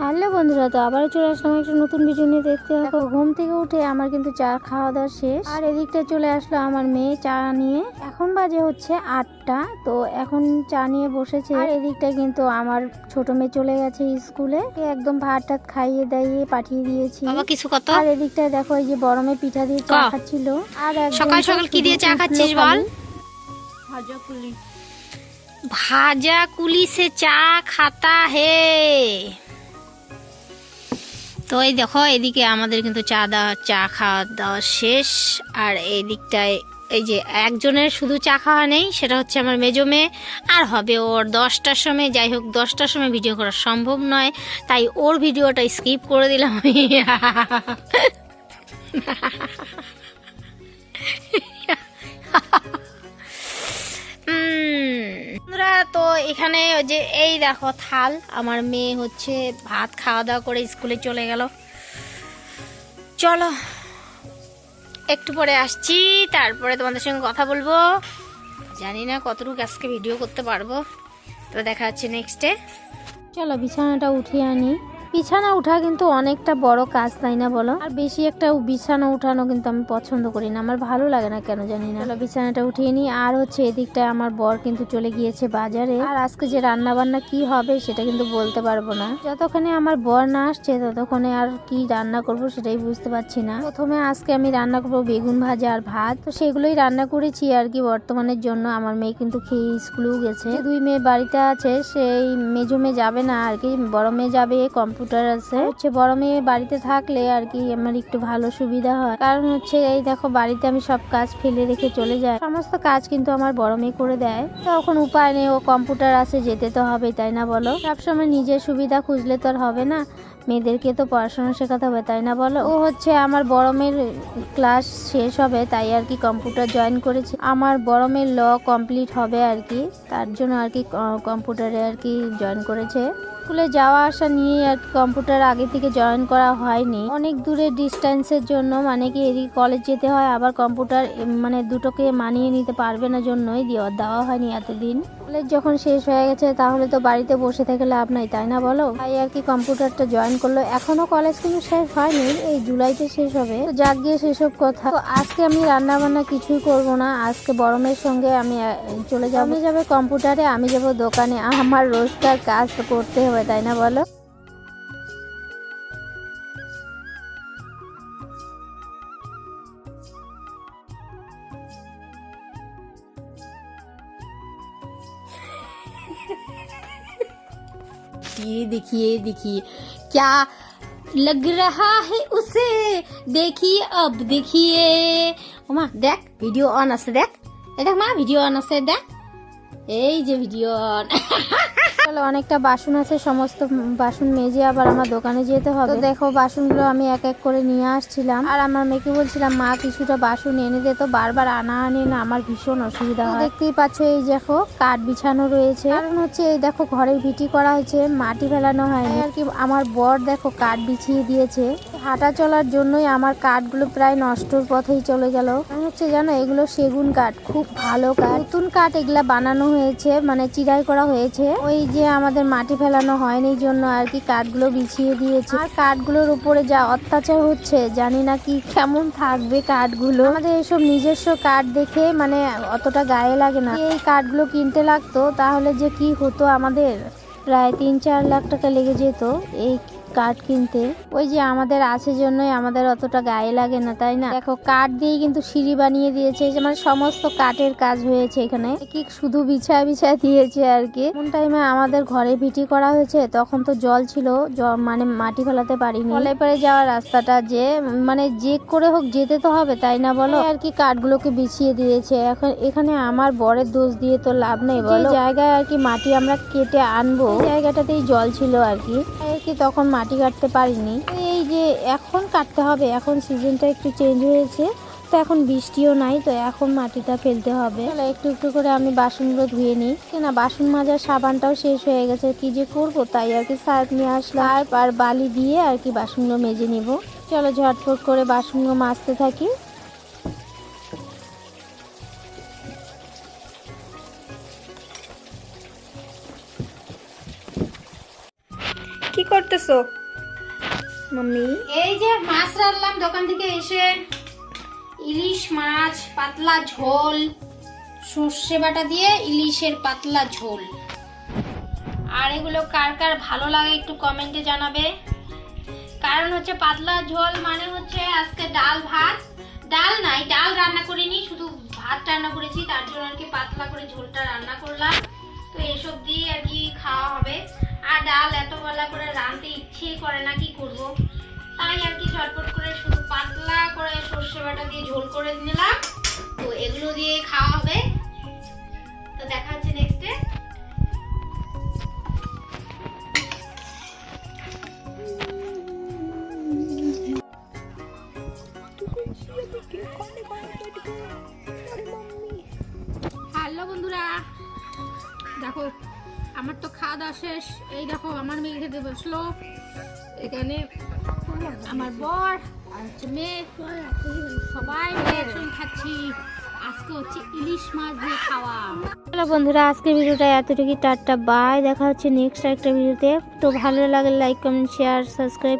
Hello বন্ধুরা, তো আবারও চলে আসলাম একটা নতুন ভিডিও নিয়ে। দেখতে দেখো, ঘুম থেকে উঠে আমার কিন্তু চা খাওয়া দাওয়া শেষ, আর এদিকটা চলে আসলো আমার মেয়ে চা নিয়ে। এখন বাজে হচ্ছে 8টা, তো এখন চা নিয়ে বসেছে। আর এদিকটা কিন্তু আমার ছোট মেয়ে চলে গেছে স্কুলে, একদম ভাত টাত খাইয়ে দাইয়ে পাঠিয়ে দিয়েছি। কিছু কত। আর এদিকটায় দেখো, এই যে বড় মেয়ে পিঠা দিয়ে চা খাচ্ছিল। আর সকাল সকাল কি দিয়ে চা খাচ্ছিস বল? ভাজা কুলি সে চা খাতা হে। তো এই দেখো, এদিকে আমাদের কিন্তু চা খাওয়া দাওয়া শেষ। আর এই দিকটায় এই যে একজনের শুধু চা খাওয়া নেই, সেটা হচ্ছে আমার মেজো মেয়ে। আর হবে ওর 10টার সময়। যাই হোক, 10টার সময় ভিডিও করা সম্ভব নয়, তাই ওর ভিডিওটা স্কিপ করে দিলাম আমি। তো এখানে যে এই দেখো থাল, আমার মেয়ে হচ্ছে ভাত খাওয়া দাওয়া করে স্কুলে চলে গেল। চলো একটু পরে আসছি, তারপরে তোমাদের সঙ্গে কথা বলবো। জানি না কতটুকু আজকে ভিডিও করতে পারবো, তো দেখা যাচ্ছে নেক্সটে। চলো বিছানাটা উঠিয়ে আনি। বিছানা উঠা কিন্তু অনেকটা বড় কাজ, তাই না বলো? আর বেশি একটা বিছানা উঠানো কিন্তু আমি পছন্দ করি না, আমার ভালো লাগে না কেন জানি না। চলো বিছানাটা উঠিয়ে নি। আর হচ্ছে এদিকটায় আমার বর কিন্তু চলে গিয়েছে বাজারে। আর আজকে যে রান্না বান্না কি হবে সেটা কিন্তু বলতে পারবো না। যতক্ষণে আমার বর না আসছে ততক্ষণে আর কি রান্না করব সেটাই বুঝতে পারছি না। প্রথমে আজকে আমি রান্না করবো বেগুন ভাজা আর ভাত, তো সেগুলোই রান্না করেছি আর কি বর্তমানের জন্য। আমার মেয়ে কিন্তু খেয়ে স্কুলেও গেছে। দুই মেয়ে বাড়িতে আছে, সেই মেজো মেয়ে যাবে না আর কি, বড় মেয়ে যাবে। কম্পিউটার আছে হচ্ছে, বড় মেয়ে বাড়িতে থাকলে আর কি আমার একটু ভালো সুবিধা হয়। কারণ হচ্ছে এই দেখো, বাড়িতে আমি সব কাজ ফেলে রেখে চলে যাই, সমস্ত কাজ কিন্তু আমার বড় মেয়ে করে দেয়। তখন উপায় নেই, ও কম্পিউটার আছে, যেতে তো হবে, তাই না বলো? সবসময় নিজের সুবিধা খুঁজলে তো আর হবে না, মেয়েদেরকে তো পড়াশোনা শেখাতে হবে, তাই না বলো? ও হচ্ছে আমার বড় মেয়ের ক্লাস শেষ হবে, তাই আর কি কম্পিউটার জয়েন করেছি। আমার বড় মেয়ের ল কমপ্লিট হবে আর কি, তার জন্য আর কি কম্পিউটারে আর কি জয়েন করেছে। স্কুলে যাওয়া আসা নিয়ে আর কম্পিউটার আগে থেকে জয়েন করা হয়নি, অনেক দূরে ডিস্টেন্সের জন্য, মানে কি এদিকে কলেজ যেতে হয়, আবার কম্পিউটার মানে দুটোকে মানিয়ে নিতে পারবে না জন্যই দেওয়া হয়নি এতদিন। কলেজ যখন শেষ হয়ে গেছে তাহলে তো বাড়িতে বসে থেকে লাভ নাই, তাই না বলো? তাই আর কি কম্পিউটারটা জয়েন করলো। এখনো কলেজ কিন্তু শেষ হয়নি, এই জুলাইতে শেষ হবে। তো যাক গিয়ে সেসব কথা। তো আজকে আমি রান্না বান্না কিছুই করব না, আজকে বড় মেয়ের সঙ্গে আমি চলে যাবো। যাবে কম্পিউটারে, আমি যাব দোকানে। আমার রোজকার কাজ তো করতে হবে, তাই না বলো? ये देखिए क्या लग रहा है उसे, देखिए अब देखिए। ওমা দেখ, ভিডিও অন আছে, দেখ এই দেখ মা, ভিডিও অন আছে, দেখ এই যে ভিডিও অন। চলো, অনেকটা বাসন আছে, সমস্ত বাসন মেজে আবার আমার দোকানে যেতে হবে। তো দেখো, বাসনগুলো আমি এক এক করে নিয়ে আসছিলাম, আর আমার মেয়েকে বলছিলাম মা কিছুটা বাসন এনে দে, তো বারবার আনা আনি না, আমার ভীষণ অসুবিধা হয়। দেখতেই পাচ্ছ, এই দেখো কাঠ বিছানো রয়েছে, কারণ হচ্ছে এই দেখো ঘরের ভিটি করা হয়েছে, মাটি ফেলানো হয়নি আর কি। আমার বর দেখো কাঠ বিছিয়ে দিয়েছে, হাঁটা চলার জন্যই আমার কাঠগুলো প্রায় নষ্টর পথেই চলে গেল। হচ্ছে জানো, এগুলো সেগুন কাঠ, খুব ভালো কাঠ, নতুন কাঠ এগুলা বানানো হয়েছে, মানে চিরাই করা হয়েছে। ওই যে আমাদের মাটি ফেলানো হয়নি জন্য আর কি কাঠগুলো বিছিয়ে দিয়েছে। আর কাঠগুলোর উপরে যা অত্যাচার হচ্ছে, জানি না কি কেমন থাকবে কাঠগুলো। আমাদের এসব নিজস্ব কাঠ দেখে মানে অতটা গায়ে লাগে না, এই কাঠগুলো কিনতে লাগতো তাহলে যে কি হতো, আমাদের প্রায় 3-4 লাখ টাকা লেগে যেত এই কাঠ কিনতে। ওই যে আমাদের আছে জন্যই আমাদের অতটা গায়ে লাগে না, তাই না? দেখো কাঠ দিয়ে কিন্তু সিঁড়ি বানিয়ে দিয়েছে, মানে সমস্ত কাঠের কাজ হয়েছে এখানে, কি শুধু বিছায় দিয়েছে আর কি। কোন টাইমে আমাদের ঘরে ভিটি করা হয়েছে তখন তো জল ছিল, মানে মাটি ফেলাতে পারিনি। কলে পারে যাওয়ার রাস্তাটা যে মানে যে করে হোক যেতে তো হবে, তাই না বলো? আর কি কাঠগুলোকে বিছিয়ে দিয়েছে। এখন এখানে আমার বরের দোষ দিয়ে তো লাভ নেই বলো। জায়গায় আর কি মাটি আমরা কেটে আনবো, জায়গাটাতেই জল ছিল আর কি, তখন মাটি কাটতে পারিনি। এই যে এখন কাটতে হবে, এখন সিজনটা একটু চেঞ্জ হয়েছে, তো এখন বৃষ্টিও নাই, তো এখন মাটিটা ফেলতে হবে। একটু একটু করে আমি বাসনগুলো ধুয়ে নিই, কেনা বাসন মাজার সাবানটাও শেষ হয়ে গেছে, কি যে করব, তাই আর কি সার্ফ নিয়ে আসলাম, আর বালি দিয়ে আর কি বাসনগুলো মেজে নিব। চলো ঝটফট করে বাসনগুলো মাজতে থাকি। কি করতেছ করতেছো মাম্মি? এই যে মাছ রাখলাম দোকান থেকে এসে, ইলিশ মাছ পাতলা ঝোল, সর্ষে বাটা দিয়ে ইলিশের পাতলা ঝোল। আর এগুলো কার কার ভালো লাগে একটু কমেন্টে জানাবে। কারণ হচ্ছে পাতলা ঝোল মানে হচ্ছে আজকে ডাল ভাত, ডাল নাই, ডাল রান্না করিনি, শুধু ভাত রান্না করেছি, তার জন্য আর কি পাতলা করে ঝোলটা রান্না করলাম। তো এসব দিয়ে আর কি খাওয়া হবে। আর ডাল এত বেলা করে রাঁধতে ইচ্ছেই করে না, কি করব, তাই আর কি ঝটপট করে শুধু পাতলা করে সর্ষে বাটা দিয়ে ঝোল করে নিলাম। তো এগুলো দিয়ে খাওয়া হবে। তো দেখা হচ্ছে নেক্সটে। হ্যালো বন্ধুরা, দেখো আমার তো খাওয়া দাওয়া শেষ। এই দেখো আমার মেয়ে খেতে বসলো, এখানে আমার বর আর হচ্ছে মেয়ে, সবাই মিলে একসঙ্গে খাচ্ছি। আজকে হচ্ছে ইলিশ মাছ দিয়ে খাওয়া। হ্যালো বন্ধুরা, আজকের ভিডিওটা এতটুকুই। টাটা বাই, দেখা হচ্ছে নেক্সট একটা ভিডিওতে। তো ভালো লাগে লাইক কমেন্ট শেয়ার সাবস্ক্রাইব